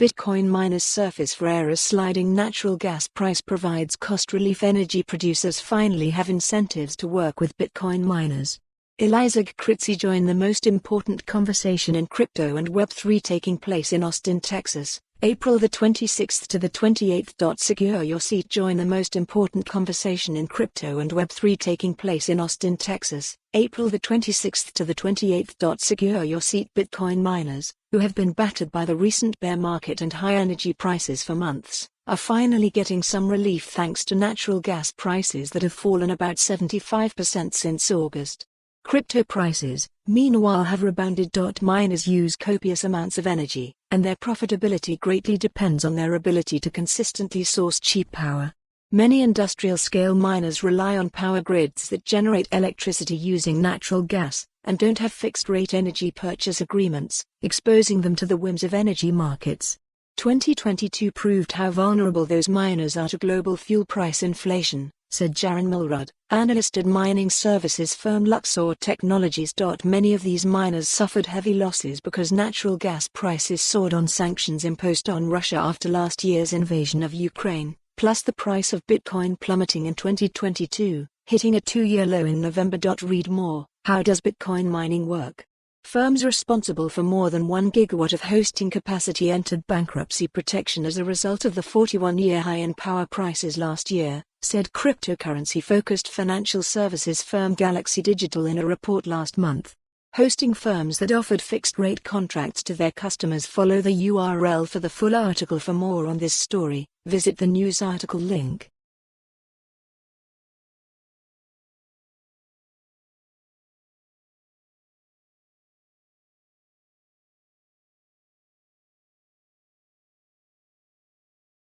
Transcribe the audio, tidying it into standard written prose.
Bitcoin miners' surface for error. Sliding natural gas price provides cost relief. Energy producers finally have incentives to work with Bitcoin miners. Elizag Kritzy join the most important conversation in crypto and Web3 taking place in Austin, Texas, April the 26th to the 28th. Secure your seat. Join the most important conversation in crypto and Web3 taking place in Austin, Texas, April the 26th to the 28th. Secure your seat. Bitcoin miners, who have been battered by the recent bear market and high energy prices for months, are finally getting some relief thanks to natural gas prices that have fallen about 75% since August. Crypto prices, meanwhile, have rebounded. Miners use copious amounts of energy, and their profitability greatly depends on their ability to consistently source cheap power. Many industrial-scale miners rely on power grids that generate electricity using natural gas, and don't have fixed-rate energy purchase agreements, exposing them to the whims of energy markets. 2022 proved how vulnerable those miners are to global fuel price inflation, said Jaron Milrod, analyst at mining services firm Luxor Technologies. Many of these miners suffered heavy losses because natural gas prices soared on sanctions imposed on Russia after last year's invasion of Ukraine, plus the price of Bitcoin plummeting in 2022, hitting a two-year low in November. Read more. How does Bitcoin mining work? Firms responsible for more than 1 gigawatt of hosting capacity entered bankruptcy protection as a result of the 41-year high in power prices last year, said cryptocurrency-focused financial services firm Galaxy Digital in a report last month. Hosting firms that offered fixed-rate contracts to their customers. Follow the URL for the full article. For more on this story, visit the news article link.